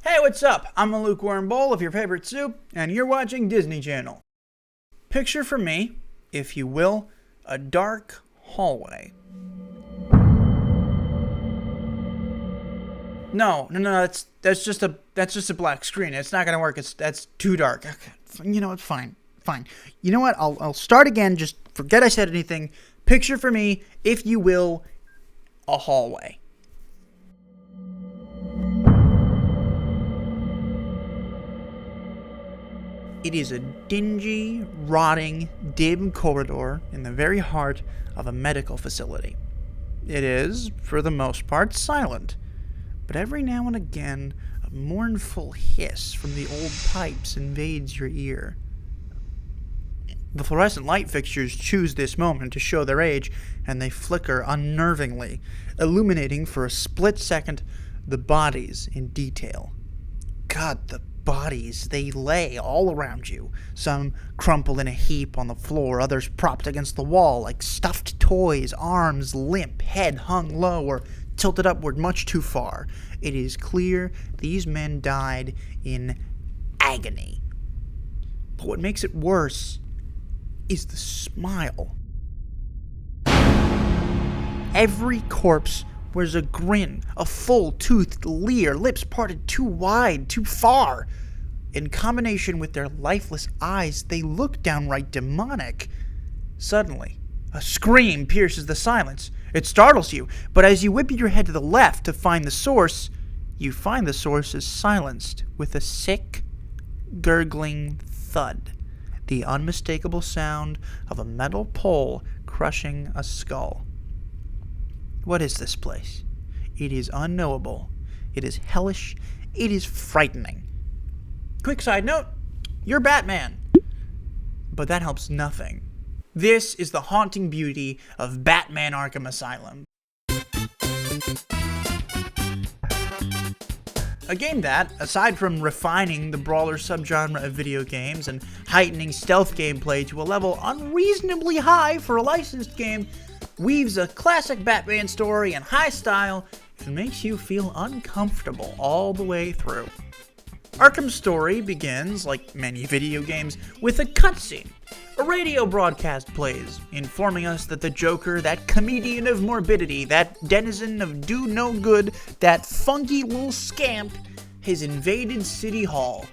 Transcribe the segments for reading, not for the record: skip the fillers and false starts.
Hey, what's up? I'm a lukewarm bowl of your favorite soup, and you're watching Disney Channel. Picture for me, if you will, a dark hallway. No, that's just a black screen. It's not gonna work. That's too dark. Okay. You know what? Fine. You know what? I'll start again. Just forget I said anything. Picture for me, if you will, a hallway. It is a dingy, rotting, dim corridor in the very heart of a medical facility. It is, for the most part, silent, but every now and again, a mournful hiss from the old pipes invades your ear. The fluorescent light fixtures choose this moment to show their age, and they flicker unnervingly, illuminating for a split second the bodies in detail. God, the bodies, they lay all around you. Some crumpled in a heap on the floor, others propped against the wall like stuffed toys, arms limp, head hung low or tilted upward much too far. It is clear these men died in agony. But what makes it worse is the smile. Every corpse wears a grin, a full-toothed leer, lips parted too wide, too far. In combination with their lifeless eyes, they look downright demonic. Suddenly, a scream pierces the silence. It startles you, but as you whip your head to the left to find the source, you find the source is silenced with a sick, gurgling thud, the unmistakable sound of a metal pole crushing a skull. What is this place? It is unknowable. It is hellish. It is frightening. Quick side note, you're Batman. But that helps nothing. This is the haunting beauty of Batman Arkham Asylum. A game that, aside from refining the brawler subgenre of video games and heightening stealth gameplay to a level unreasonably high for a licensed game, weaves a classic Batman story in high style and makes you feel uncomfortable all the way through. Arkham's story begins, like many video games, with a cutscene. A radio broadcast plays, informing us that the Joker, that comedian of morbidity, that denizen of do-no-good, that funky little scamp, has invaded City Hall.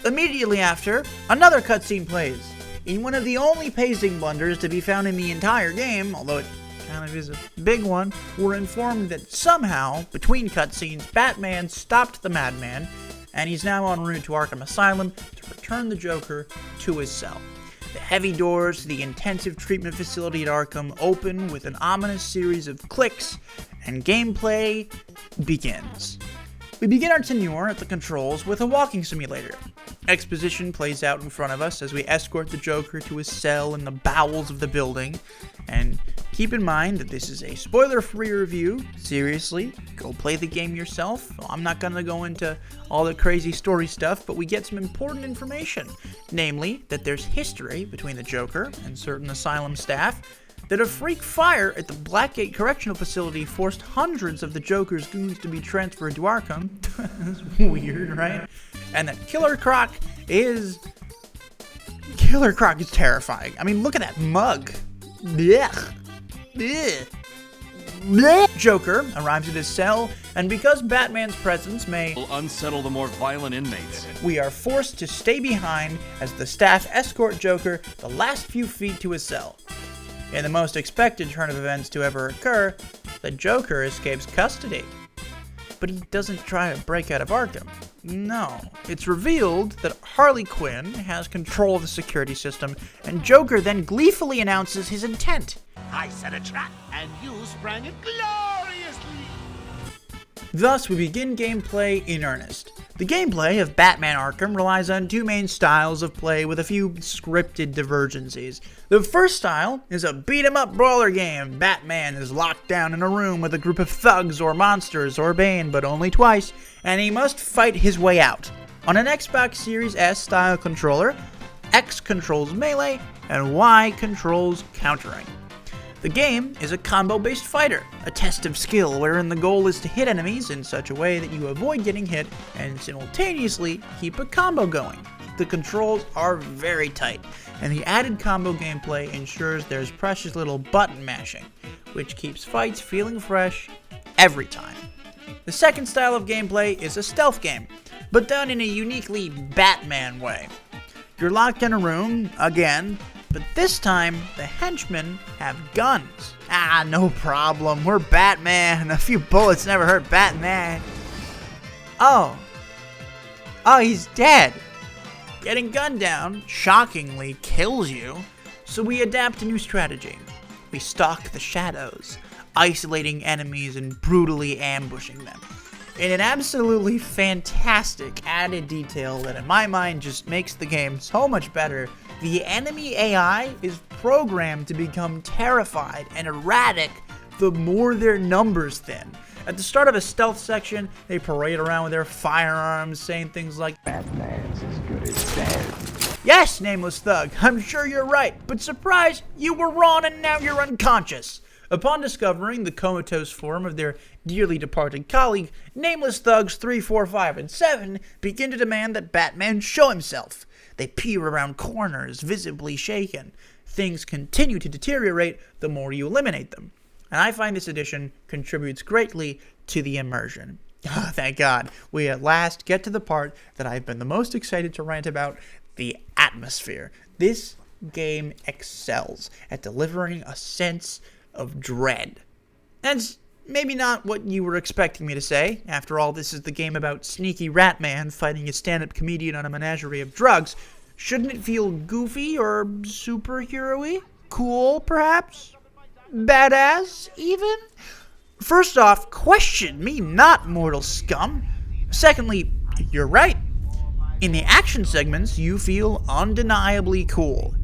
Immediately after, another cutscene plays. In one of the only pacing blunders to be found in the entire game, although it kind of is a big one, we're informed that somehow, between cutscenes, Batman stopped the Madman, and he's now en route to Arkham Asylum to return the Joker to his cell. The heavy doors to the intensive treatment facility at Arkham open with an ominous series of clicks, and gameplay begins. We begin our tenure at the controls with a walking simulator. Exposition plays out in front of us as we escort the Joker to his cell in the bowels of the building. And keep in mind that this is a spoiler-free review. Seriously, go play the game yourself. I'm not going to go into all the crazy story stuff, but we get some important information. Namely, that there's history between the Joker and certain Asylum staff, that a freak fire at the Blackgate Correctional Facility forced hundreds of the Joker's goons to be transferred to Arkham. That's weird, right? And that Killer Croc is terrifying. I mean, look at that mug. Blech. Blech. Blech. Joker arrives at his cell, and because Batman's presence may unsettle the more violent inmates, we are forced to stay behind as the staff escort Joker the last few feet to his cell. In the most expected turn of events to ever occur, the Joker escapes custody. But he doesn't try to break out of Arkham. No. It's revealed that Harley Quinn has control of the security system, and Joker then gleefully announces his intent. I set a trap, and you sprang it gloriously! Thus, we begin gameplay in earnest. The gameplay of Batman Arkham relies on two main styles of play with a few scripted divergencies. The first style is a beat-em-up brawler game. Batman is locked down in a room with a group of thugs or monsters or Bane, but only twice, and he must fight his way out. On an Xbox Series S style controller, X controls melee and Y controls countering. The game is a combo-based fighter, a test of skill wherein the goal is to hit enemies in such a way that you avoid getting hit and simultaneously keep a combo going. The controls are very tight, and the added combo gameplay ensures there's precious little button mashing, which keeps fights feeling fresh every time. The second style of gameplay is a stealth game, but done in a uniquely Batman way. You're locked in a room, again, but this time, the henchmen have guns. No problem, we're Batman. A few bullets never hurt Batman. Oh, he's dead. Getting gunned down, shockingly, kills you, so we adapt a new strategy. We stalk the shadows, isolating enemies and brutally ambushing them. In an absolutely fantastic added detail that in my mind just makes the game so much better, the enemy AI is programmed to become terrified and erratic the more their numbers thin. At the start of a stealth section, they parade around with their firearms, saying things like, "Batman's as good as dead." Yes, nameless thug, I'm sure you're right, but surprise, you were wrong and now you're unconscious. Upon discovering the comatose form of their dearly departed colleague, nameless thugs 3, 4, 5, and 7 begin to demand that Batman show himself. They peer around corners, visibly shaken. Things continue to deteriorate the more you eliminate them. And I find this edition contributes greatly to the immersion. Thank God, we at last get to the part that I've been the most excited to rant about, the atmosphere. This game excels at delivering a sense of dread. That's maybe not what you were expecting me to say. After all, this is the game about sneaky Ratman fighting a stand-up comedian on a menagerie of drugs. Shouldn't it feel goofy or superhero-y? Cool, perhaps? Badass, even? First off, question me not, mortal scum. Secondly, you're right. In the action segments, you feel undeniably cool.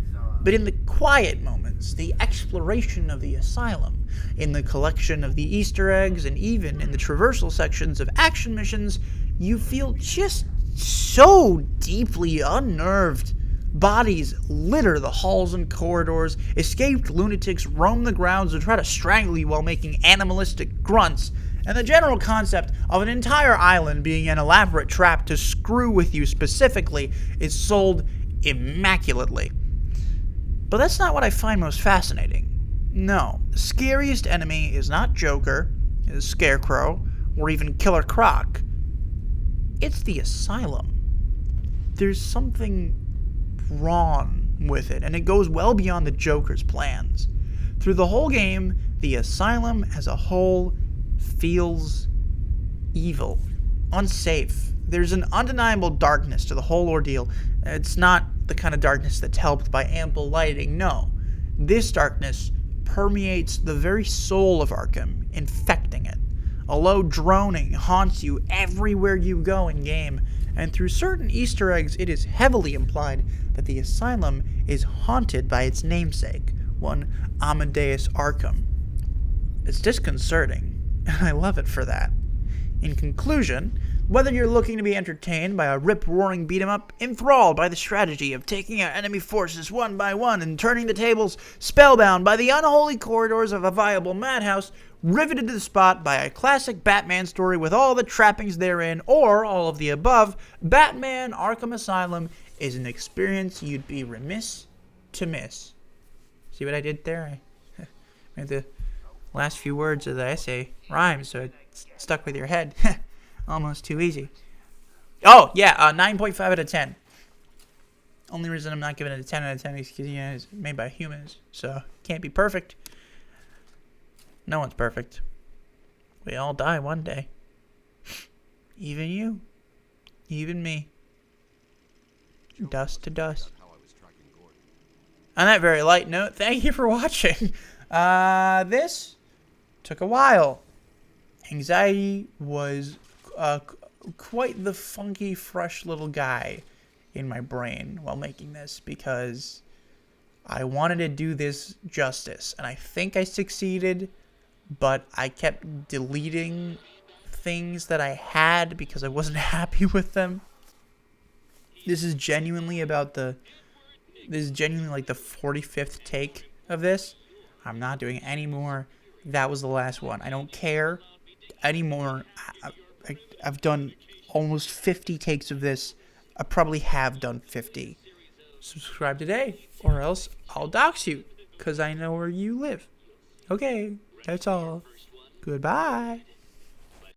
But in the quiet moments, the exploration of the asylum, in the collection of the Easter eggs, and even in the traversal sections of action missions, you feel just so deeply unnerved. Bodies litter the halls and corridors, escaped lunatics roam the grounds and try to strangle you while making animalistic grunts, and the general concept of an entire island being an elaborate trap to screw with you specifically is sold immaculately. But that's not what I find most fascinating. No, the scariest enemy is not Joker, is Scarecrow, or even Killer Croc. It's the Asylum. There's something wrong with it, and it goes well beyond the Joker's plans. Through the whole game, the Asylum as a whole feels evil, unsafe. There's an undeniable darkness to the whole ordeal. It's not the kind of darkness that's helped by ample lighting, no. This darkness permeates the very soul of Arkham, infecting it. A low droning haunts you everywhere you go in game, and through certain Easter eggs it is heavily implied that the Asylum is haunted by its namesake, one Amadeus Arkham. It's disconcerting, and I love it for that. In conclusion, whether you're looking to be entertained by a rip-roaring beat-em-up, enthralled by the strategy of taking out enemy forces one by one and turning the tables, spellbound by the unholy corridors of a viable madhouse, riveted to the spot by a classic Batman story with all the trappings therein, or all of the above, Batman Arkham Asylum is an experience you'd be remiss to miss. See what I did there? I made the last few words of the essay rhyme, so it stuck with your head. Almost too easy. Oh, yeah, 9.5 out of 10. Only reason I'm not giving it a 10 out of 10 is because, it's made by humans, so it can't be perfect. No one's perfect. We all die one day. Even you. Even me. Dust to dust. On that very light note, thank you for watching. This took a while. Anxiety was quite the funky, fresh little guy in my brain while making this, because I wanted to do this justice, and I think I succeeded, but I kept deleting things that I had because I wasn't happy with them. This is genuinely like the 45th take of this. I'm not doing any more. That was the last one. I don't care anymore. I've done almost 50 takes of this. I probably have done 50. Subscribe today, or else I'll dox you, because I know where you live. Okay, that's all. Goodbye.